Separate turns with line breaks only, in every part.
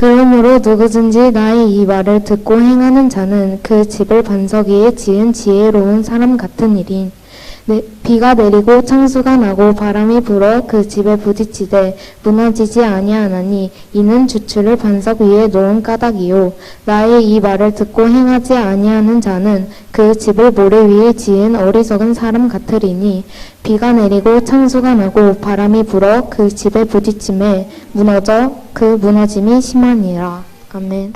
그러므로 누구든지 나의 이 말을 듣고 행하는 자는 그 집을 반석 위에 지은 지혜로운 사람 같으니라. 비가 내리고 창수가 나고 바람이 불어 그 집에 부딪히되 무너지지 아니하나니 이는 주추를 반석 위에 놓은 까닭이요 나의 이 말을 듣고 행하지 아니하는 자는 그 집을 모래 위에 지은 어리석은 사람 같으리니 비가 내리고 창수가 나고 바람이 불어 그 집에 부딪힘에 무너져 그 무너짐이 심하니라. 아멘.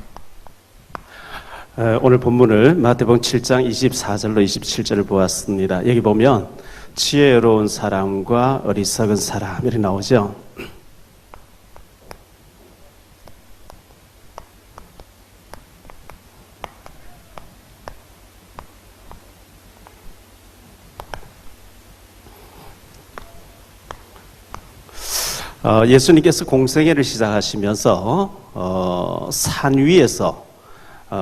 오늘 본문을 마태복음 7장 24절로 27절을 보았습니다. 여기 보면 지혜로운 사람과 어리석은 사람 이렇게 나오죠. 예수님께서 공생애를 시작하시면서 산 위에서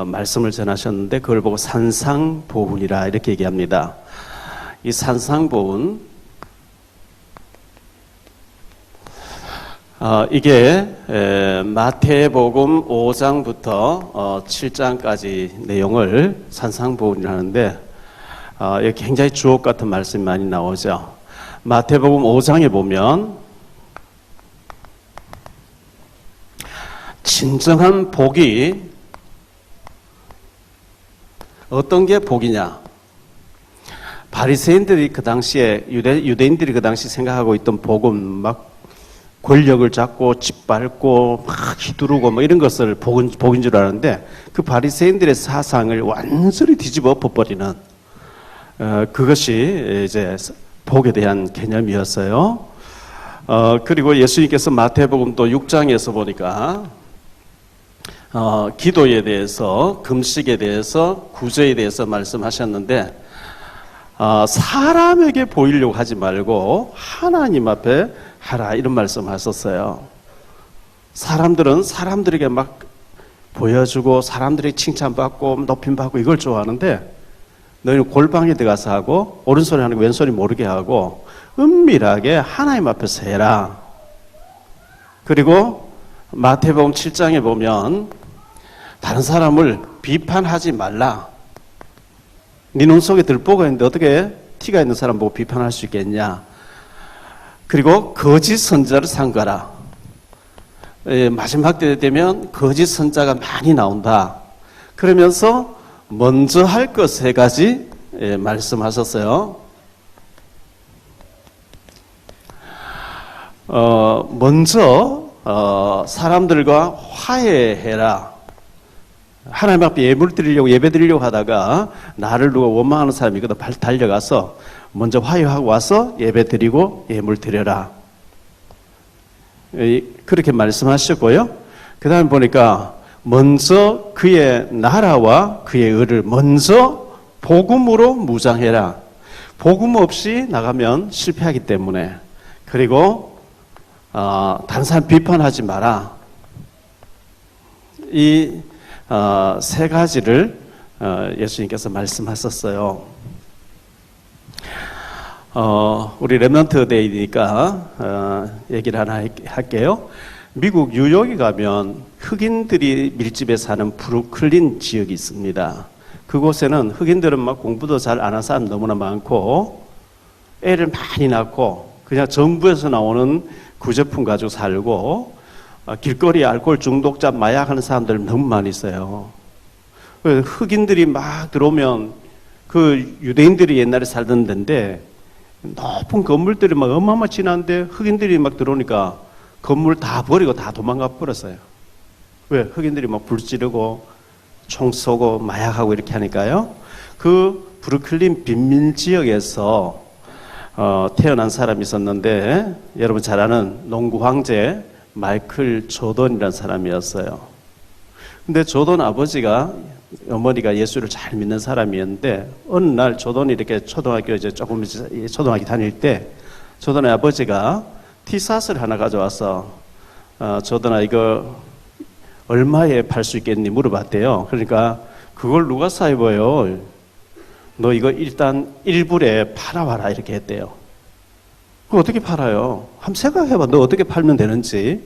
말씀을 전하셨는데 그걸 보고 산상보훈이라 이렇게 얘기합니다. 이 산상보훈 이게 마태복음 5장부터 7장까지 내용을 산상보훈이라 하는데 이게 굉장히 주옥 같은 말씀이 많이 나오죠. 마태복음 5장에 보면 진정한 복이 어떤 게 복이냐? 바리새인들이 그 당시에 유대인들이 그 당시 생각하고 있던 복은 막 권력을 잡고 짓밟고 막 휘두르고 뭐 이런 것을 복인 줄 알았는데 그 바리새인들의 사상을 완전히 뒤집어 엎어버리는 그것이 이제 복에 대한 개념이었어요. 그리고 예수님께서 마태복음 또 6장에서 보니까 기도에 대해서, 금식에 대해서, 구제에 대해서 말씀하셨는데 사람에게 보이려고 하지 말고 하나님 앞에 하라 이런 말씀하셨어요. 사람들은 사람들에게 막 보여주고 사람들에게 칭찬받고 높임받고 이걸 좋아하는데 너희는 골방에 들어가서 하고 오른손이 하는 거 왼손이 모르게 하고 은밀하게 하나님 앞에서 해라. 그리고 마태복음 7장에 보면 다른 사람을 비판하지 말라. 네 눈 속에 들보가 있는데 어떻게 티가 있는 사람 보고 비판할 수 있겠냐. 그리고 거짓 선자를 삼가라. 마지막 때 되면 거짓 선자가 많이 나온다. 그러면서 먼저 할 것 3가지 말씀하셨어요. 먼저 사람들과 화해해라. 하나님 앞에 예배 드리려고 하다가 나를 누가 원망하는 사람이 있거든. 달려가서 먼저 화해하고 와서 예배 드리고 예물 드려라. 그렇게 말씀하셨고요. 그 다음에 보니까 먼저 그의 나라와 그의 의를 먼저 복음으로 무장해라. 복음 없이 나가면 실패하기 때문에. 그리고 다른 사람 비판하지 마라. 이 3가지를 예수님께서 말씀하셨어요. 우리 렘넌트 데이니까 얘기를 하나 할게요. 미국 뉴욕에 가면 흑인들이 밀집해 사는 브루클린 지역이 있습니다. 그곳에는 흑인들은 막 공부도 잘 안 한 사람 너무나 많고 애를 많이 낳고 그냥 정부에서 나오는 구제품 가지고 살고 길거리에 알코올 중독자 마약하는 사람들 너무 많이 있어요. 흑인들이 막 들어오면 그 유대인들이 옛날에 살던 데인데 높은 건물들이 막 어마어마하게 지나는데 흑인들이 막 들어오니까 건물 다 버리고 다 도망가 버렸어요. 왜? 흑인들이 막 불 지르고 총 쏘고 마약하고 이렇게 하니까요. 그 브루클린 빈민 지역에서 태어난 사람이 있었는데 여러분 잘 아는 농구 황제 마이클 조던이라는 사람이었어요. 근데 조던 아버지가 어머니가 예수를 잘 믿는 사람이었는데 어느 날 조던이 이렇게 초등학교 초등학교 다닐 때 조던의 아버지가 티샷을 하나 가져와서 조던아 이거 얼마에 팔 수 있겠니 물어봤대요. 그러니까 그걸 누가 사 입어요? 너 이거 일단 1불에 팔아와라 이렇게 했대요. 그럼 어떻게 팔아요? 한번 생각해봐. 너 어떻게 팔면 되는지.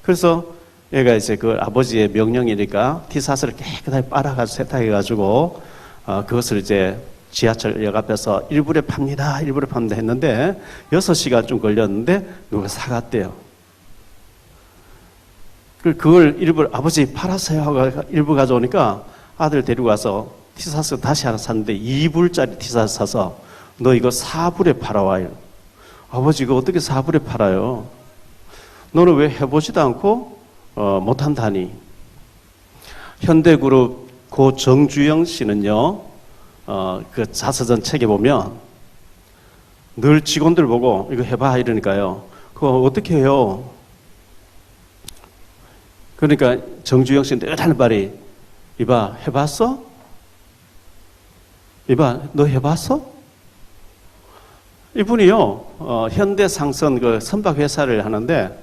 그래서 얘가 이제 그 아버지의 명령이니까 티사스를 깨끗하게 빨아가지고 세탁해가지고 그것을 이제 지하철역 앞에서 일부러 팝니다. 일부러 팝니다 했는데 6시간 좀 걸렸는데 누가 사갔대요. 그걸 일부러 아버지 팔았어요 하고 일부 가져오니까 아들 데리고 와서 티사스 다시 하나 샀는데 2불짜리 티사스 사서 너 이거 4불에 팔아와요. 아버지 이거 어떻게 4불에 팔아요? 너는 왜 해보지도 않고 못한다니. 현대그룹 고 정주영 씨는요, 그 자서전 책에 보면 늘 직원들 보고 이거 해봐 이러니까요. 그거 어떻게 해요? 그러니까 정주영 씨한테 하는 말이 이봐 해봤어? 이봐 너 해봤어? 이분이요 현대상선 그 선박 회사를 하는데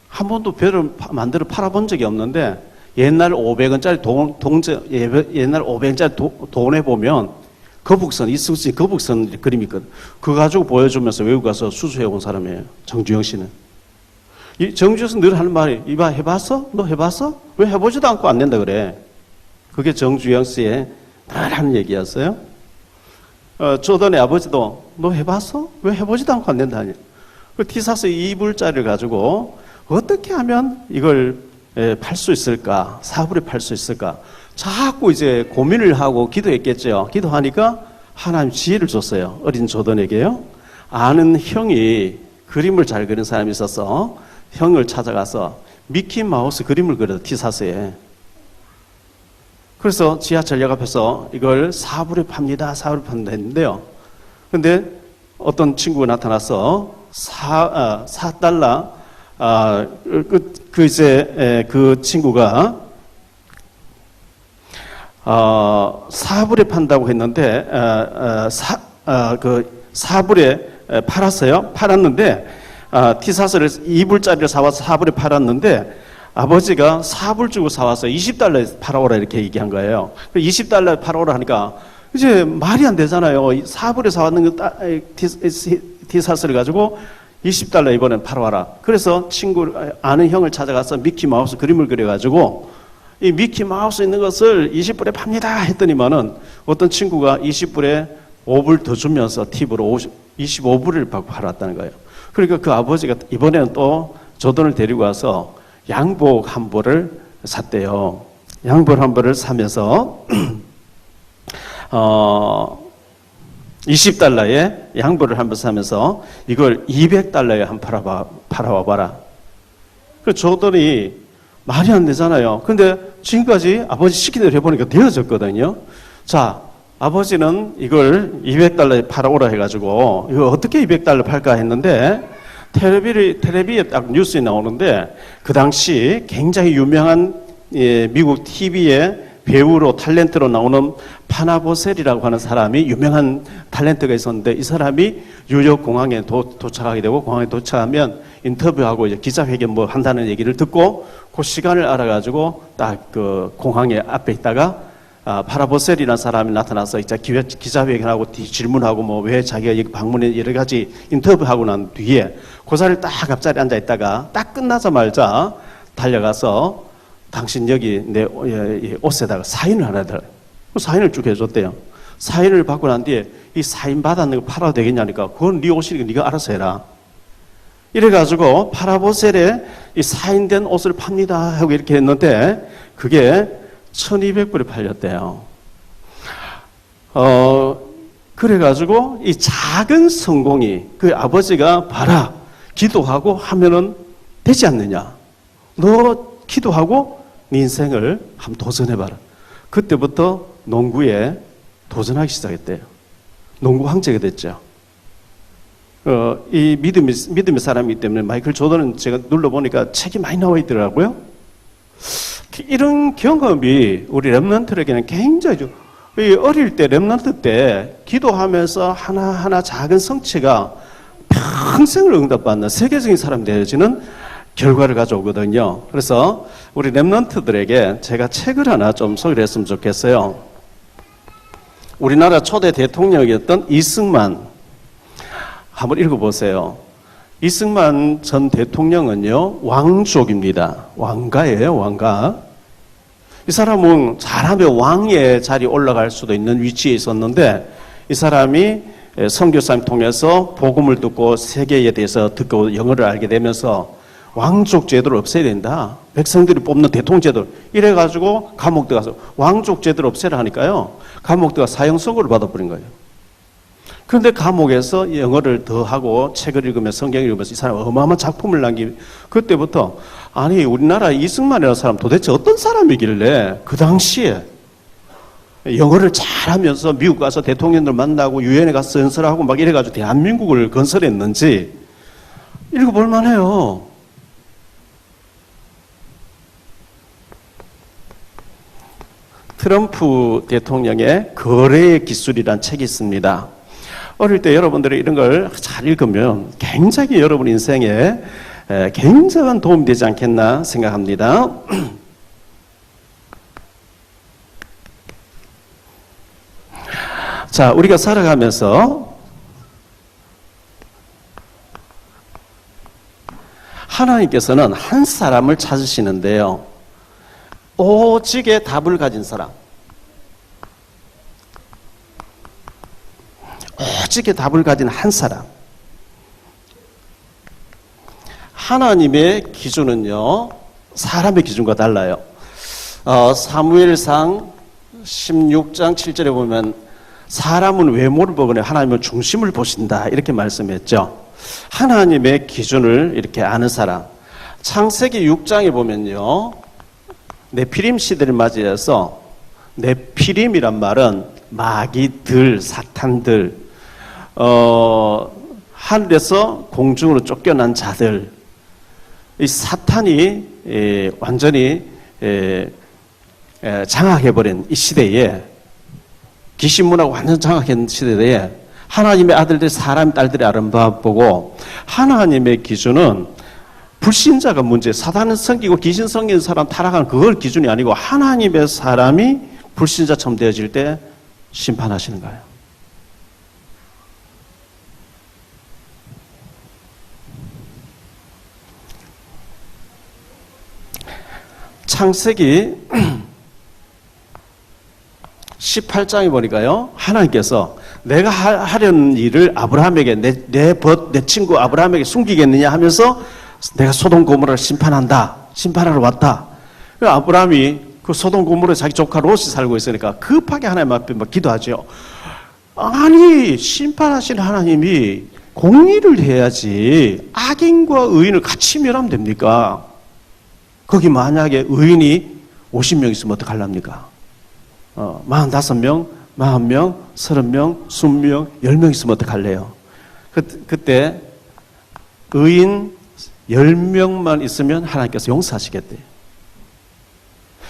한 번도 배를 만들어 팔아본 적이 없는데 옛날 500원짜리 옛날 500원짜리 돈에 보면 거북선 이승수 거북선 그림이 있거든. 그거 가지고 보여주면서 외국 가서 수수해 온 사람이에요. 정주영 씨는. 이 정주영 씨는 늘 하는 말이 이봐 해봤어? 너 해봤어? 왜 해보지도 않고 안 된다 그래. 그게 정주영 씨의 늘 하는 얘기였어요. 조던의 아버지도 너 해봤어? 왜 해보지도 않고 안 된다. 그 티사스 2불짜리를 가지고 어떻게 하면 이걸 팔 수 있을까? 4불에 팔 수 있을까? 자꾸 이제 고민을 하고 기도했겠죠. 기도하니까 하나님 지혜를 줬어요. 어린 조던에게요. 아는 형이 그림을 잘 그리는 사람이 있어서 형을 찾아가서 미키마우스 그림을 그려요. 티사스에. 그래서 지하철역 앞에서 이걸 4불에 팝니다. 4불에 판다 했는데요. 근데 어떤 친구가 나타나서 4달러, 그 친구가, 4불에 판다고 했는데, 4불에 팔았어요. 팔았는데, 티사스를 2불짜리를 사와서 4불에 팔았는데, 아버지가 4불 주고 사와서 20달러에 팔아오라 이렇게 얘기한 거예요. 20달러에 팔아오라 하니까 이제 말이 안 되잖아요. 4불에 사왔는 티사스를 가지고 20달러 이번엔 팔아와라. 그래서 아는 형을 찾아가서 미키마우스 그림을 그려가지고 이 미키마우스 있는 것을 20불에 팝니다 했더니만은 어떤 친구가 20불에 5불 더 주면서 팁으로 25불을 받고 팔았다는 거예요. 그러니까 그 아버지가 이번에는 또 조던을 데리고 와서 양복 한 벌을 샀대요. 양복 한 벌을 사면서 20달러에 양복을 한 벌 사면서 이걸 200달러에 한 팔아와 봐라. 그 조던이 말이 안 되잖아요. 근데 지금까지 아버지 시킨 대로 해보니까 되어졌거든요. 자, 아버지는 이걸 200달러에 팔아오라 해가지고 이거 어떻게 200달러 팔까 했는데 텔레비에 딱 뉴스에 나오는데 그 당시 굉장히 유명한 미국 TV의 배우로 탤런트로 나오는 파나보셀이라고 하는 사람이 유명한 탤런트가 있었는데 이 사람이 뉴욕 공항에 도착하게 되고 공항에 도착하면 인터뷰하고 이제 기자회견 뭐 한다는 얘기를 듣고 그 시간을 알아가지고 딱 그 공항에 앞에 있다가 파나보셀이라는 사람이 나타나서 이제 기자회견하고 질문하고 뭐 왜 자기가 여기 방문해 여러 가지 인터뷰하고 난 뒤에 그 자리에 딱 앞자리에 앉아 있다가 딱 끝나자마자 달려가서 당신 여기 내 옷에다가 사인을 하나 해달라. 사인을 쭉 해줬대요. 사인을 받고 난 뒤에 이 사인 받았는 거 팔아도 되겠냐니까 그건 네 옷이니까 네가 알아서 해라. 이래가지고 파나보셀에 이 사인된 옷을 팝니다 하고 이렇게 했는데 그게 1200불에 팔렸대요. 그래가지고 이 작은 성공이 그 아버지가 봐라 기도하고 하면은 되지 않느냐. 너 기도하고 네 인생을 한번 도전해봐라. 그때부터 농구에 도전하기 시작했대요. 농구 황제가 됐죠. 이 믿음의 사람이기 때문에 마이클 조던은 제가 눌러보니까 책이 많이 나와 있더라고요. 이런 경험이 우리 렘넌트에게는 굉장히 어릴 때 렘넌트 때 기도하면서 하나하나 작은 성취가 평생을 응답받는 세계적인 사람이 되어지는 결과를 가져오거든요. 그래서 우리 렘넌트들에게 제가 책을 하나 좀 소개를 했으면 좋겠어요. 우리나라 초대 대통령이었던 이승만 한번 읽어보세요. 이승만 전 대통령은요, 왕족입니다. 왕가예요, 왕가. 이 사람은 잘하면 왕의 자리에 올라갈 수도 있는 위치에 있었는데, 이 사람이 선교사님 통해서 복음을 듣고 세계에 대해서 듣고 영어를 알게 되면서 왕족 제도를 없애야 된다. 백성들이 뽑는 대통령 제도. 이래가지고 감옥 들어가서 왕족 제도를 없애라 하니까요, 감옥 들어가 사형 선고를 받아버린 거예요. 그런데 감옥에서 영어를 더 하고 책을 읽으면서 성경을 읽으면서 이 사람 어마어마한 작품을 남기. 그때부터 아니 우리나라 이승만이라는 사람 도대체 어떤 사람이길래 그 당시에 영어를 잘하면서 미국 가서 대통령들 만나고 유엔에 가서 연설하고 막 이래가지고 대한민국을 건설했는지 읽어볼 만해요. 트럼프 대통령의 거래의 기술이란 책이 있습니다. 어릴 때 여러분들이 이런 걸 잘 읽으면 굉장히 여러분 인생에 굉장한 도움이 되지 않겠나 생각합니다. 자, 우리가 살아가면서 하나님께서는 한 사람을 찾으시는데요, 오직의 답을 가진 사람, 오직의 답을 가진 한 사람. 하나님의 기준은요, 사람의 기준과 달라요. 사무엘상 16장 7절에 보면 사람은 외모를 보거나 하나님은 중심을 보신다 이렇게 말씀했죠. 하나님의 기준을 이렇게 아는 사람. 창세기 6장에 보면요, 네피림 시대를 맞이해서, 네피림이란 말은 마귀들, 사탄들, 하늘에서 공중으로 쫓겨난 자들, 이 사탄이 완전히 장악해버린 이 시대에, 귀신문화가 완전 장악한 시대에 하나님의 아들들, 사람 딸들이 아름다워보고, 하나님의 기준은 불신자가 문제, 사단은 섬기고 귀신 섬기는 사람 타락하는 그걸 기준이 아니고 하나님의 사람이 불신자처럼 되어질 때 심판하시는 거예요. 창세기 18장에 보니까요, 하나님께서 내가 하려는 일을 아브라함에게 내 친구 아브라함에게 숨기겠느냐 하면서 내가 소돔 고모라를 심판한다, 심판하러 왔다. 아브라함이 그 소돔 고모라에 자기 조카 롯이 살고 있으니까 급하게 하나님 앞에 막 기도하죠. 아니 심판하신 하나님이 공의를 해야지 악인과 의인을 같이 멸하면 됩니까? 거기 만약에 의인이 50명 있으면 어떡하랍니까? 45명, 40명, 30명, 20명, 10명 있으면 어떡할래요? 그때 의인 10명만 있으면 하나님께서 용서하시겠대요.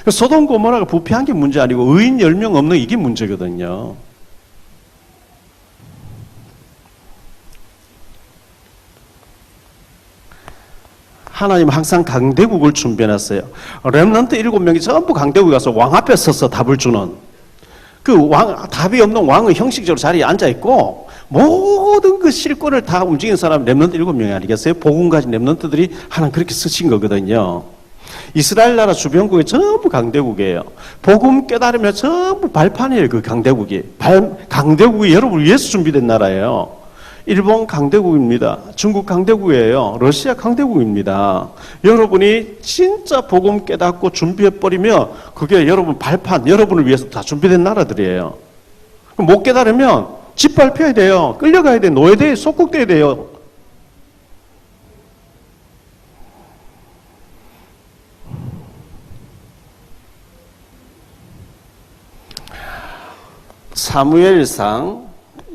소돔 고모라가 부패한 게 문제 아니고 의인 10명 없는 이게 문제거든요. 하나님은 항상 강대국을 준비해놨어요. 렘넌트 7명이 전부 강대국에 가서 왕 앞에 서서 답을 주는, 그 답이 없는 왕은 형식적으로 자리에 앉아있고 모든 그 실권을 다 움직이는 사람이 렘넌트 7명이 아니겠어요? 복음 가진 렘넌트들이 하나님 그렇게 쓰신 거거든요. 이스라엘 나라 주변국이 전부 강대국이에요. 복음 깨달으면 전부 발판이에요. 그 강대국이. 강대국이 여러분을 위해서 준비된 나라예요. 일본 강대국입니다. 중국 강대국이에요. 러시아 강대국입니다. 여러분이 진짜 복음 깨닫고 준비해버리면 그게 여러분 발판, 여러분을 위해서 다 준비된 나라들이에요. 못 깨달으면 짓밟혀야 돼요. 끌려가야 돼요. 노예돼요. 속국돼야 돼요. 사무엘상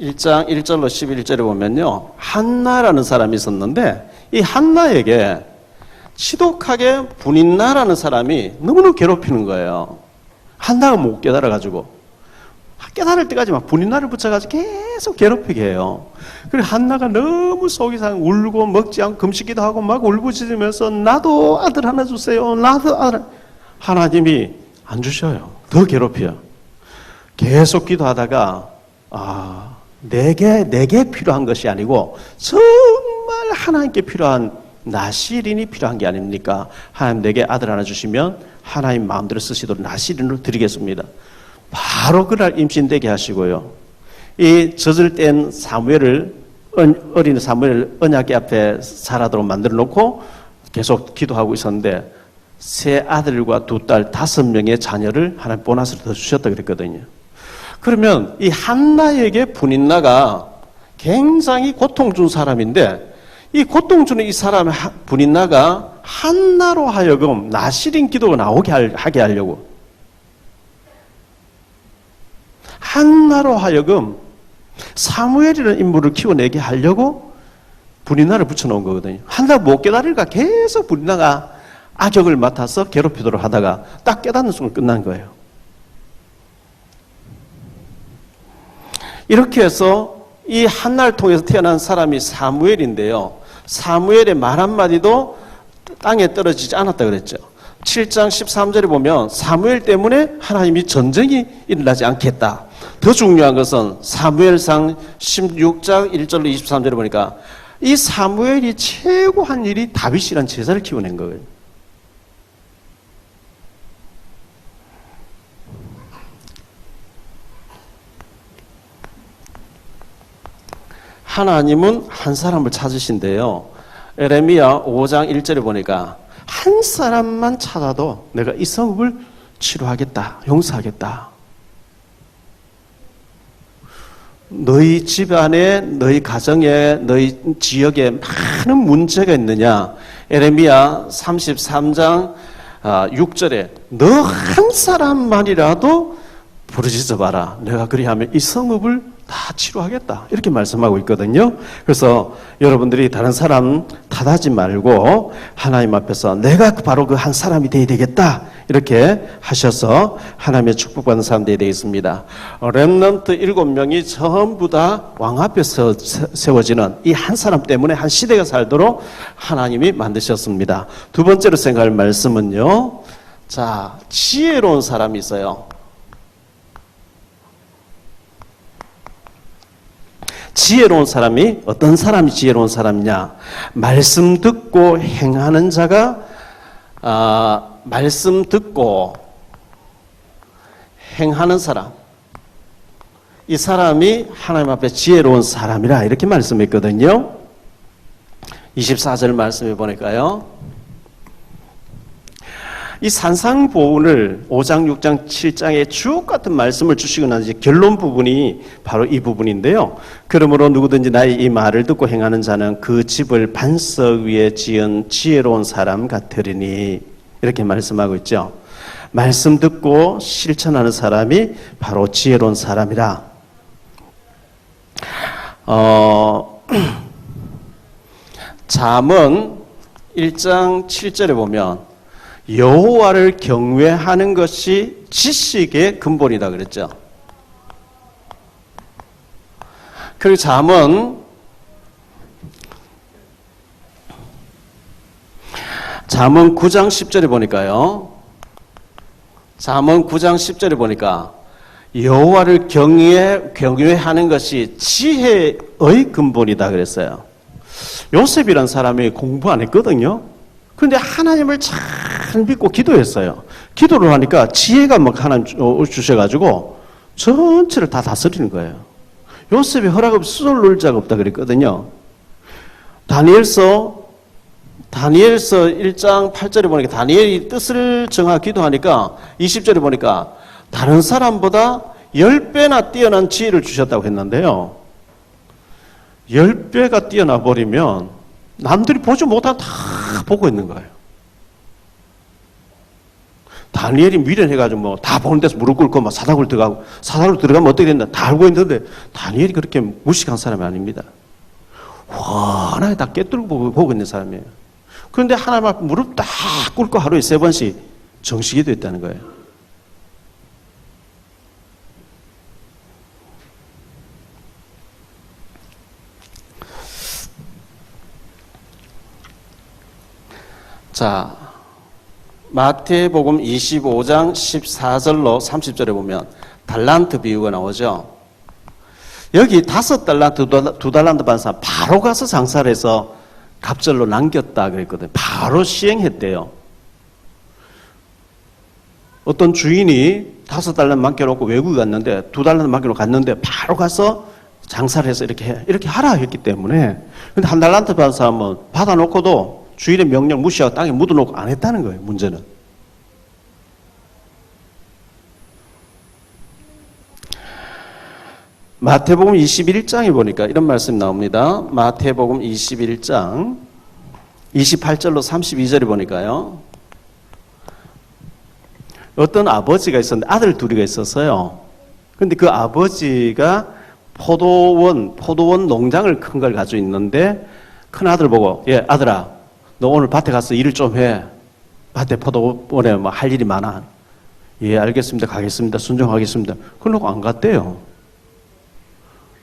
1장 1절로 11절에 보면요, 한나라는 사람이 있었는데 이 한나에게 지독하게 분인나라는 사람이 너무너무 괴롭히는 거예요. 한나가 못 깨달아가지고 깨달을 때까지 막 분인나를 붙여가지고 계속 괴롭히게 해요. 그리고 한나가 너무 속이 상해 울고 먹지 않고 금식기도 하고 막 울부짖으면서 나도 아들 하나 주세요. 나도 아들. 하나님이 안 주셔요. 더 괴롭혀요. 계속 기도하다가 내게 필요한 것이 아니고 정말 하나님께 필요한 나실인이 필요한 게 아닙니까? 하나님 내게 아들 하나 주시면 하나님 마음대로 쓰시도록 나실인으로 드리겠습니다. 바로 그날 임신되게 하시고요. 이 젖을 뗀 사무엘을 어린 사무엘을 언약궤 앞에 살아도록 만들어 놓고 계속 기도하고 있었는데 세 아들과 두 딸 5명의 자녀를 하나님 보너스를 더 주셨다 그랬거든요. 그러면 이 한나에게 분인나가 굉장히 고통 준 사람인데 이 고통 주는 이 사람 분인나가 한나로 하여금 나실인 기도가 나오게 하게 하려고 한나로 하여금 사무엘이라는 인물을 키워내게 하려고 분인나를 붙여놓은 거거든요. 한나 못 깨달을까 계속 분인나가 악역을 맡아서 괴롭히도록 하다가 딱 깨닫는 순간 끝난 거예요. 이렇게 해서 이 한나를 통해서 태어난 사람이 사무엘인데요. 사무엘의 말 한마디도 땅에 떨어지지 않았다 그랬죠. 7장 13절에 보면 사무엘 때문에 하나님이 전쟁이 일어나지 않겠다. 더 중요한 것은 사무엘상 16장 1절로 23절에 보니까 이 사무엘이 최고 한 일이 다윗이라는 제사를 키워낸 거예요. 하나님은 한 사람을 찾으신데요. 에레미야 5장 1절에 보니까 한 사람만 찾아도 내가 이 성읍을 치료하겠다, 용서하겠다. 너희 집안에, 너희 가정에, 너희 지역에 많은 문제가 있느냐? 에레미야 33장 6절에 너 한 사람만이라도 부르짖어 봐라. 내가 그리하면 이 성읍을 다 치료하겠다. 이렇게 말씀하고 있거든요. 그래서 여러분들이 다른 사람 탓하지 말고 하나님 앞에서 내가 바로 그 한 사람이 되어야 되겠다. 이렇게 하셔서 하나님의 축복받는 사람들이 되겠습니다. 렘넌트 7명이 전부 다 왕 앞에서 세워지는 이 한 사람 때문에 한 시대가 살도록 하나님이 만드셨습니다. 두 번째로 생각할 말씀은요. 자, 지혜로운 사람이 있어요. 지혜로운 사람이 어떤 사람이 지혜로운 사람이냐? 말씀 듣고 행하는 자가 말씀 듣고 행하는 사람, 이 사람이 하나님 앞에 지혜로운 사람이라 이렇게 말씀했거든요. 24절 말씀해 보니까요. 이 산상보훈을 5장, 6장, 7장에 주옥 같은 말씀을 주시고 나서 결론 부분이 바로 이 부분인데요. 그러므로 누구든지 나의 이 말을 듣고 행하는 자는 그 집을 반석 위에 지은 지혜로운 사람 같으리니 이렇게 말씀하고 있죠. 말씀 듣고 실천하는 사람이 바로 지혜로운 사람이라. 잠언 1장 7절에 보면 여호와를 경외하는 것이 지식의 근본이다 그랬죠. 그리고 잠언 9장 10절에 보니까요. 잠언 9장 10절에 보니까 여호와를 경외하는 것이 지혜의 근본이다 그랬어요. 요셉이란 사람이 공부 안 했거든요. 그런데 하나님을 잘 믿고 기도했어요. 기도를 하니까 지혜가 막 하나님 주셔가지고 전체를 다 다스리는 거예요. 요셉이 허락 없이 수술 놓을 자가 없다 그랬거든요. 다니엘서 1장 8절에 보니까 다니엘이 뜻을 정하 기도하니까 20절에 보니까 다른 사람보다 10배나 뛰어난 지혜를 주셨다고 했는데요. 10배가 뛰어나 버리면 남들이 보지 못한 다 보고 있는 거예요. 다니엘이 미련해가지고 뭐 다 보는 데서 무릎 꿇고 막 사다구로 들어가면 어떻게 된다 다 알고 있는데 다니엘이 그렇게 무식한 사람이 아닙니다. 환하게 다 깨뚫고 보고 있는 사람이에요. 그런데 하나님 앞에 무릎 딱 꿇고 하루에 3번씩 정식이 됐다는 거예요. 자, 마태복음 25장 14절로 30절에 보면 달란트 비유가 나오죠. 여기 5달란트, 2달란트 받은 사람 바로 가서 장사를 해서 갑절로 남겼다 그랬거든요. 바로 시행했대요. 어떤 주인이 5달러 맡겨놓고 외국에 갔는데 2달러 맡겨놓고 갔는데 바로 가서 장사를 해서 이렇게 하라 했기 때문에. 근데 1달란트 받은 사람은 받아놓고도 주인의 명령 무시하고 땅에 묻어놓고 안 했다는 거예요. 문제는. 마태복음 21장에 보니까 이런 말씀이 나옵니다. 마태복음 21장 28절로 32절에 보니까요. 어떤 아버지가 있었는데 아들 둘이가 있었어요. 근데 그 아버지가 포도원 농장을 큰 걸 가지고 있는데 큰 아들 보고, 예, 아들아, 너 오늘 밭에 가서 일을 좀 해. 밭에 포도원에 뭐 할 일이 많아. 예, 알겠습니다. 가겠습니다. 순종하겠습니다. 그러고 안 갔대요.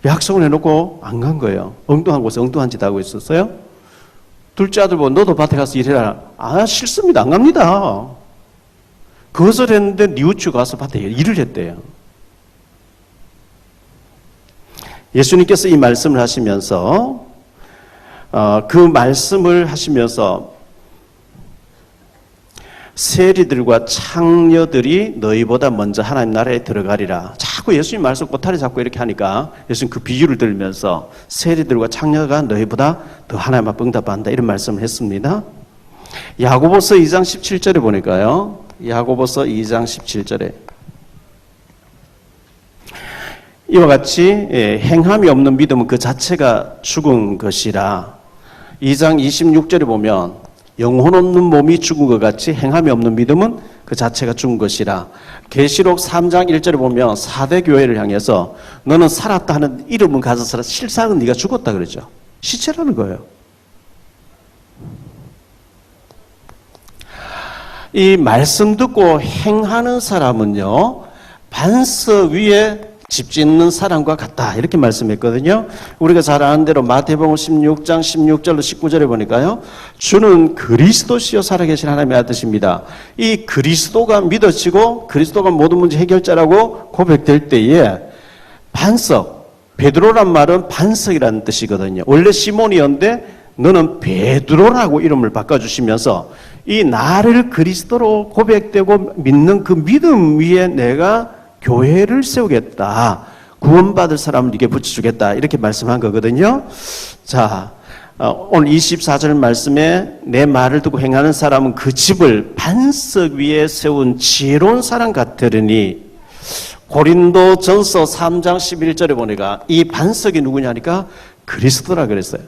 약속을 해놓고 안 간 거예요. 엉뚱한 곳에 엉뚱한 짓 하고 있었어요. 둘째 아들 보고 너도 밭에 가서 일해라. 아, 싫습니다. 안 갑니다. 그것을 했는데 뉘우치고 가서 밭에 일을 했대요. 예수님께서 이 말씀을 하시면서 그 말씀을 하시면서 세리들과 창녀들이 너희보다 먼저 하나님 나라에 들어가리라. 자꾸 예수님 말씀 꼬타리 잡고 이렇게 하니까 예수님 그 비유를 들으면서 세리들과 창녀가 너희보다 더 하나님 앞에 응답한다 이런 말씀을 했습니다. 야고보서 2장 17절에 보니까요. 야고보서 2장 17절에 이와 같이 행함이 없는 믿음은 그 자체가 죽은 것이라. 2장 26절에 보면 영혼 없는 몸이 죽은 것 같이 행함이 없는 믿음은 그 자체가 죽은 것이라. 계시록 3장 1절에 보면 4대 교회를 향해서 너는 살았다 하는 이름은 가졌으나 실상은 네가 죽었다 그러죠. 시체라는 거예요. 이 말씀 듣고 행하는 사람은요, 반석 위에 집 짓는 사람과 같다 이렇게 말씀했거든요. 우리가 잘 아는 대로 마태복음 16장 16절로 19절에 보니까요, 주는 그리스도시요 살아계신 하나님의 아들이십니다. 이 그리스도가 믿어지고 그리스도가 모든 문제 해결자라고 고백될 때에 반석, 베드로란 말은 반석이라는 뜻이거든요. 원래 시몬이었는데 너는 베드로라고 이름을 바꿔주시면서 이 나를 그리스도로 고백되고 믿는 그 믿음 위에 내가 교회를 세우겠다. 구원받을 사람을 네게 붙여주겠다. 이렇게 말씀한 거거든요. 자, 오늘 24절 말씀에 내 말을 듣고 행하는 사람은 그 집을 반석 위에 세운 지혜로운 사람 같으니, 고린도전서 3장 11절에 보니까 이 반석이 누구냐니까 그리스도라 그랬어요.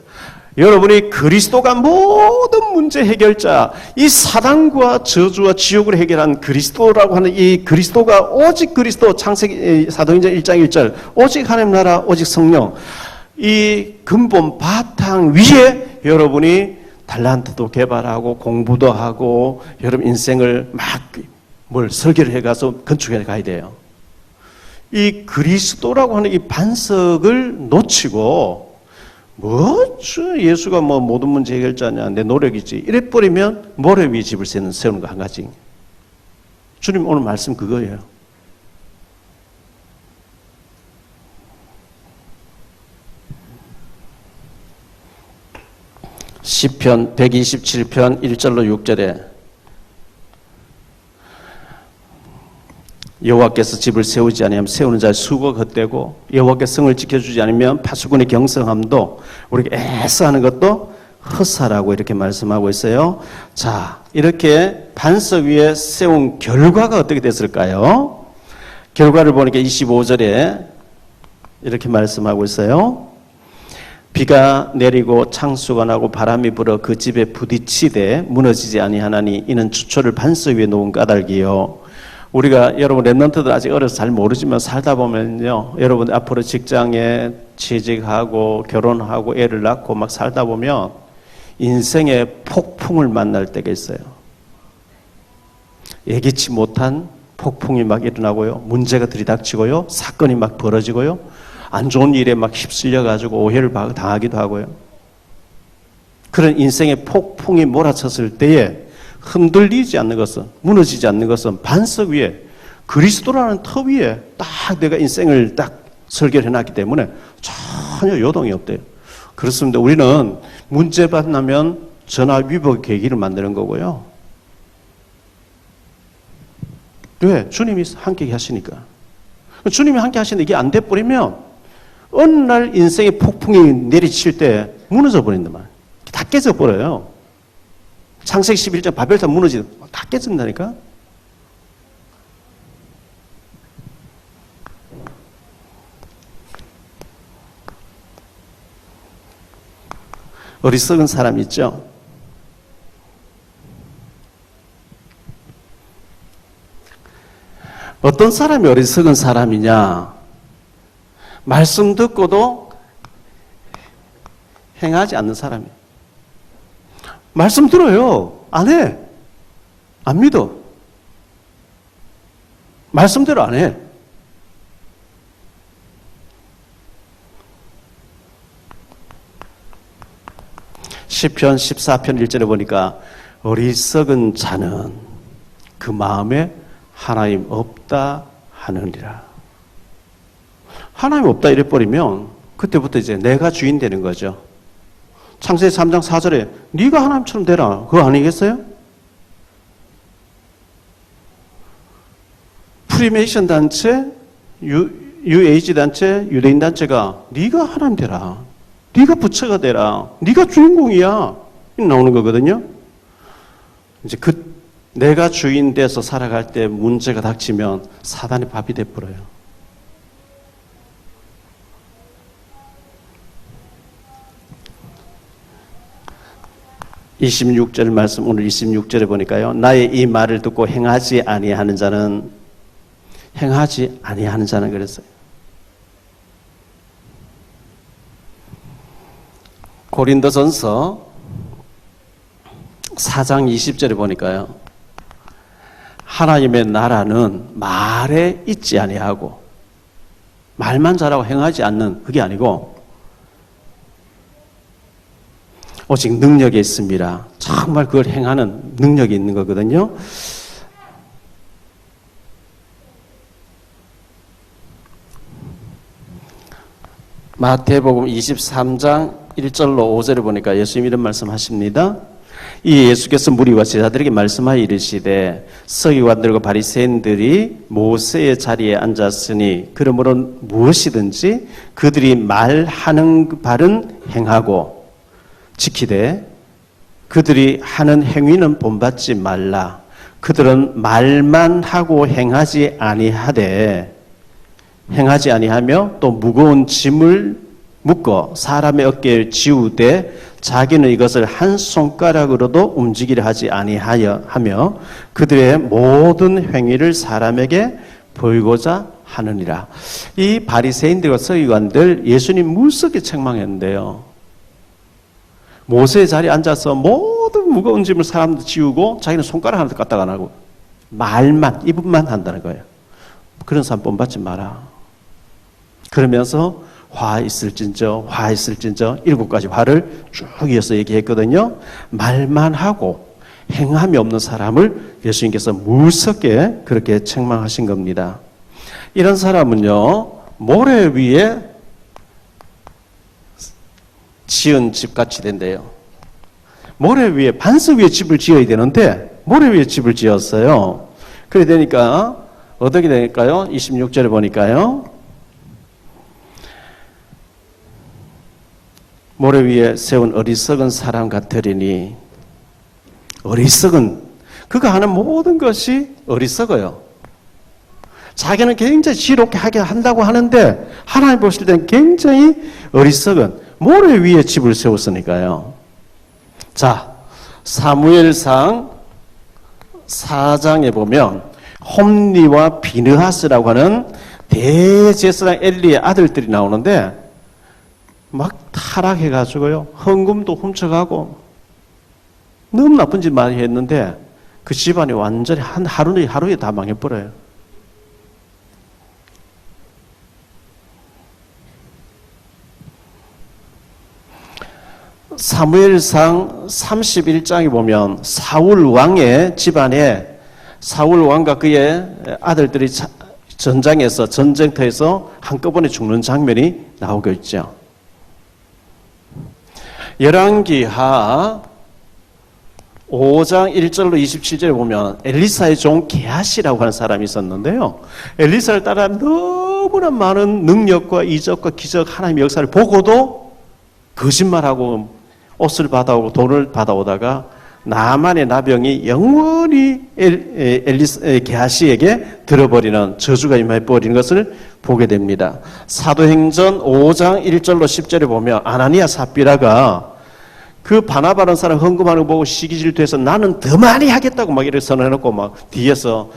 여러분이 그리스도가 모든 문제 해결자, 이 사단과 저주와 지옥을 해결한 그리스도라고 하는 이 그리스도가 오직 그리스도, 창세기 사도행전 1장 1절 오직 하나님 나라 오직 성령, 이 근본 바탕 위에 여러분이 달란트도 개발하고 공부도 하고 여러분 인생을 막 설계를 해가서 건축해 가야 돼요. 이 그리스도라고 하는 이 반석을 놓치고 예수가 모든 문제 해결자냐, 내 노력이지 이래 버리면 모래 위에 집을 세우는 거 한 가지. 주님 오늘 말씀 그거예요. 시편 127편 1절로 6절에 여호와께서 집을 세우지 않으면 세우는 자의 수고가 헛되고 여호와께서 성을 지켜주지 않으면 파수꾼의 경성함도 우리가 애써하는 것도 헛사라고 이렇게 말씀하고 있어요. 자, 이렇게 반석 위에 세운 결과가 어떻게 됐을까요? 결과를 보니까 25절에 이렇게 말씀하고 있어요. 비가 내리고 창수가 나고 바람이 불어 그 집에 부딪히되 무너지지 아니하나니 이는 주초를 반석 위에 놓은 까닭이요. 우리가 여러분 랩런트들 아직 어려서 잘 모르지만 살다 보면요, 여러분 앞으로 직장에 취직하고 결혼하고 애를 낳고 막 살다 보면 인생의 폭풍을 만날 때가 있어요. 예기치 못한 폭풍이 막 일어나고요, 문제가 들이닥치고요, 사건이 막 벌어지고요, 안 좋은 일에 막 휩쓸려 가지고 오해를 당하기도 하고요. 그런 인생의 폭풍이 몰아쳤을 때에 흔들리지 않는 것은, 무너지지 않는 것은 반석 위에 그리스도라는 터 위에 딱 내가 인생을 딱 설계를 해놨기 때문에 전혀 요동이 없대요. 그렇습니다. 우리는 문제 만나면 전화 위복 계기를 만드는 거고요. 왜? 주님이 함께 하시니까. 주님이 함께 하시는데 이게 안 돼버리면 어느 날 인생의 폭풍이 내리칠 때 무너져 버린단 말이에요. 다 깨져버려요. 창세기 11장 바벨탑 무너지면 다 깨진다니까. 어리석은 사람 있죠? 어떤 사람이 어리석은 사람이냐? 말씀 듣고도 행하지 않는 사람이에요. 말씀 들어요. 안 해. 안 믿어. 말씀대로 안 해. 시편 14편 1절에 보니까 어리석은 자는 그 마음에 하나님 없다 하느니라. 하나님 없다 이래버리면 그때부터 이제 내가 주인 되는 거죠. 창세기 3장 4절에 네가 하나님처럼 되라. 그거 아니겠어요? 프리메이션 단체, UH 단체, 유대인 단체가 네가 하나님 되라. 네가 부처가 되라. 네가 주인공이야. 나오는 거거든요. 이제 내가 주인 돼서 살아갈 때 문제가 닥치면 사단의 밥이 돼버려요. (26절) 말씀, 오늘 26절에 보니까요. 나의 이 말을 듣고 행하지 아니하는 자는 그랬어요. 고린도전서 4장 20절에 보니까요. 하나님의 나라는 말에 있지 아니하고 말만 잘하고 행하지 않는 그게 아니고 오직 능력이 있습니다. 정말 그걸 행하는 능력이 있는 거거든요. 마태복음 23장 1절로 5절을 보니까 예수님 이런 말씀하십니다. 이 예수께서 무리와 제자들에게 말씀하여 이르시되 서기관들과 바리새인들이 모세의 자리에 앉았으니 그러므로 무엇이든지 그들이 말하는 바른 행하고 지키되 그들이 하는 행위는 본받지 말라. 그들은 말만 하고 행하지 아니하며 또 무거운 짐을 묶어 사람의 어깨에 지우되 자기는 이것을 한 손가락으로도 움직이려 하지 아니하며 그들의 모든 행위를 사람에게 보이고자 하느니라. 이 바리새인들과 서기관들 예수님 무섭게 책망했는데요. 모세의 자리에 앉아서 모든 무거운 짐을 사람들 지우고 자기는 손가락 하나도 까딱 안 하고 말만, 입만 한다는 거예요. 그런 사람 본받지 마라. 그러면서 화 있을진저 7가지 화를 쭉 이어서 얘기했거든요. 말만 하고 행함이 없는 사람을 예수님께서 무섭게 그렇게 책망하신 겁니다. 이런 사람은요, 모래 위에 지은 집같이 된대요. 모래 위에, 반석 위에 집을 지어야 되는데 모래 위에 집을 지었어요. 그래 되니까 어떻게 되니까요? 26절에 보니까요. 모래 위에 세운 어리석은 사람 같으리니, 어리석은, 그가 하는 모든 것이 어리석어요. 자기는 굉장히 지혜롭게 하게 한다고 하는데 하나님 보실 때는 굉장히 어리석은 모래 위에 집을 세웠으니까요. 자, 사무엘상 4장에 보면 홈리와 비느하스라고 하는 대제사장 엘리의 아들들이 나오는데 막 타락해가지고요, 헌금도 훔쳐가고 너무 나쁜 짓 많이 했는데 그 집안이 완전히 하루에 다 망해버려요. 사무엘상 31장에 보면 사울 왕의 집안에 사울 왕과 그의 아들들이 전쟁터에서 한꺼번에 죽는 장면이 나오고 있죠. 열왕기하 5장 1절로 27절에 보면 엘리사의 종 게하시라고 하는 사람이 있었는데요. 엘리사를 따라 너무나 많은 능력과 이적과 기적 하나님의 역사를 보고도 거짓말하고 옷을 받아오고 돈을 받아오다가 나만의 나병이 영원히 게하시에게 들어버리는 저주가 임해버리는 것을 보게 됩니다. 사도행전 5장 1절로 10절에 보면 아나니아 삽비라가 그 바나바라는 사람 헌금하는 거 보고 시기질투해서 나는 더 많이 하겠다고 막 이렇게 선언해놓고 막 뒤에서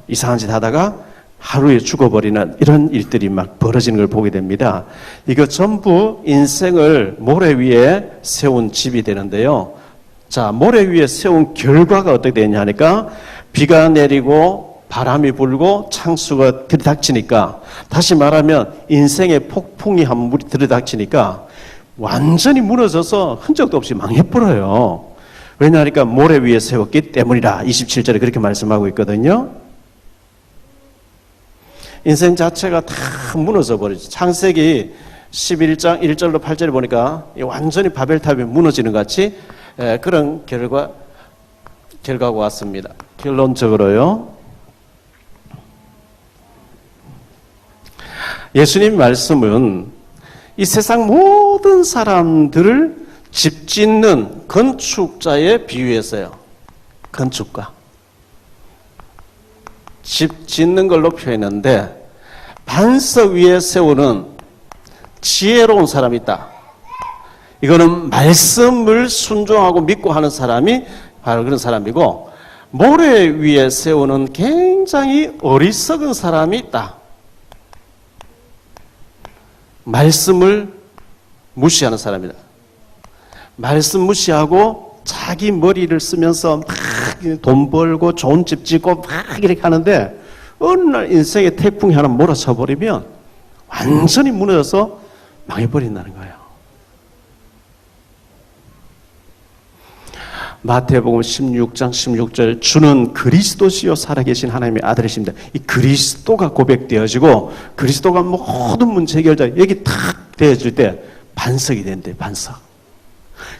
이상한 짓 하다가 하루에 죽어버리는 이런 일들이 막 벌어지는 걸 보게 됩니다. 이거 전부 인생을 모래 위에 세운 집이 되는데요. 자, 모래 위에 세운 결과가 어떻게 되냐 하니까 비가 내리고 바람이 불고 창수가 들이닥치니까, 다시 말하면 인생의 폭풍이 한 물이 들이닥치니까 완전히 무너져서 흔적도 없이 망해버려요. 왜냐하니까 모래 위에 세웠기 때문이라 27절에 그렇게 말씀하고 있거든요. 인생 자체가 다 무너져 버리죠. 창세기 11장 1절로 8절에 보니까 완전히 바벨탑이 무너지는 같이 그런 결과가 왔습니다. 결론적으로요, 예수님 말씀은 이 세상 모든 사람들을 집 짓는 건축자에 비유했어요. 건축가. 집 짓는 걸로 표현했는데, 반석 위에 세우는 지혜로운 사람이 있다. 이거는 말씀을 순종하고 믿고 하는 사람이 바로 그런 사람이고, 모래 위에 세우는 굉장히 어리석은 사람이 있다. 말씀을 무시하는 사람이다. 말씀 무시하고 자기 머리를 쓰면서 막 돈 벌고 좋은 집 짓고 막 이렇게 하는데, 어느 날 인생의 태풍이 하나 몰아쳐 버리면 완전히 무너져서 망해버린다는 거예요. 마태복음 16장 16절, 주는 그리스도시요 살아계신 하나님의 아들이십니다. 이 그리스도가 고백되어지고 그리스도가 모든 문제 해결자, 여기 탁 되어질 때 반석이 된대. 반석.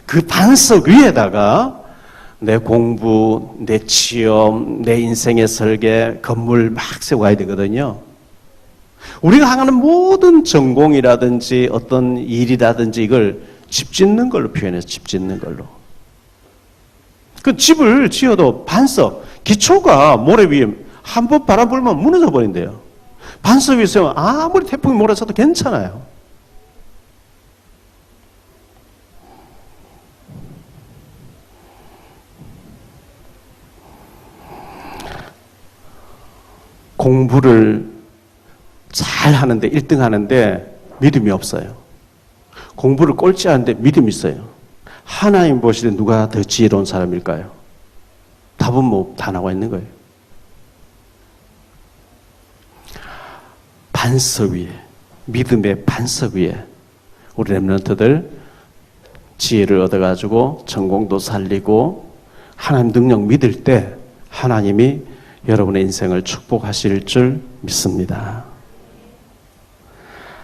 그 반석 위에다가 내 공부, 내 취업, 내 인생의 설계, 건물 막 세워야 되거든요. 우리가 하는 모든 전공이라든지 어떤 일이라든지 이걸 집 짓는 걸로 표현해서 집 짓는 걸로. 그 집을 지어도 반석, 기초가 모래 위에 한 번 바람 불면 무너져 버린대요. 반석 위에 세우면 아무리 태풍이 몰아쳐도 괜찮아요. 공부를 잘 하는데 1등 하는데 믿음이 없어요. 공부를 꼴찌 하는데 믿음이 있어요. 하나님 보실 때 누가 더 지혜로운 사람일까요? 답은 뭐 다 나와 있는 거예요. 반석 위에, 믿음의 반석 위에 우리 렘넌트들 지혜를 얻어가지고 전공도 살리고 하나님 능력 믿을 때 하나님이 여러분의 인생을 축복하실 줄 믿습니다.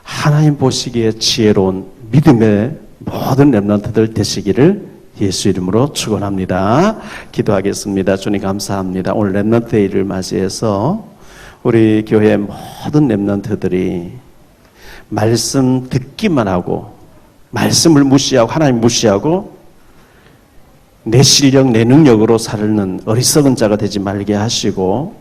하나님 보시기에 지혜로운 믿음의 모든 렘넌트들 되시기를 예수 이름으로 축원합니다. 기도하겠습니다. 주님 감사합니다. 오늘 렘넌트 데이를 맞이해서 우리 교회 모든 렘넌트들이 말씀 듣기만 하고 말씀을 무시하고 하나님 무시하고 내 실력, 내 능력으로 살는 어리석은 자가 되지 말게 하시고,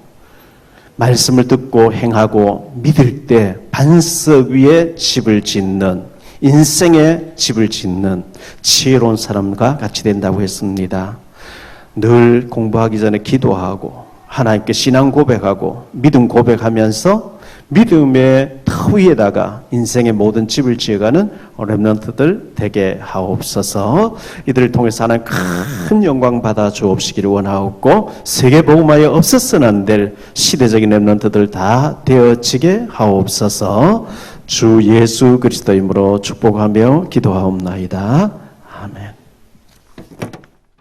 말씀을 듣고 행하고 믿을 때 반석 위에 집을 짓는, 인생의 집을 짓는 지혜로운 사람과 같이 된다고 했습니다. 늘 공부하기 전에 기도하고 하나님께 신앙 고백하고 믿음 고백하면서 믿음의 터 위에다가 인생의 모든 집을 지어가는 렘넌트들 되게 하옵소서. 이들을 통해서 하나님 큰 영광 받아 주옵시기를 원하옵고, 세계 복음화에 없어서는 안 될 시대적인 렘넌트들 다 되어지게 하옵소서. 주 예수 그리스도 이름으로 축복하며 기도하옵나이다.